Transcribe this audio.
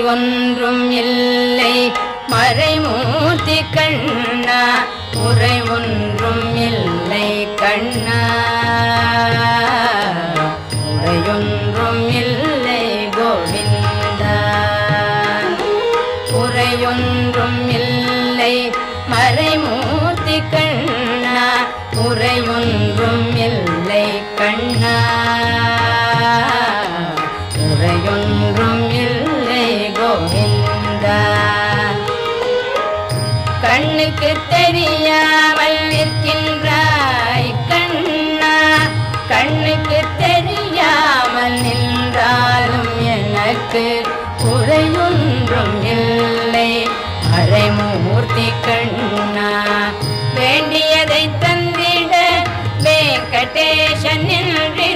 ஒன்றும் இல்லை மறைமூர்த்தி கண்ணா குறை ஒன்றும் இல்லை கண்ணா குறையொன்றும் இல்லை கோவிந்தா குறையொன்றும் இல்லை மறைமூர்த்தி கண்ணா குறையொன்றும் இல்லை கண்ணா குறையொன்றும் இல்லை கோவிந்தா கண்ணுக்கு தெரியாமல் நிற்கின்றாய் கண்ணா கண்ணுக்கு தெரியாமல் நின்றாலும் எனக்கு குறையொன்றும் இல்லை மறைமூர்த்தி கண்ணா வேண்டியதை தந்திட வெங்கடேசன் என்று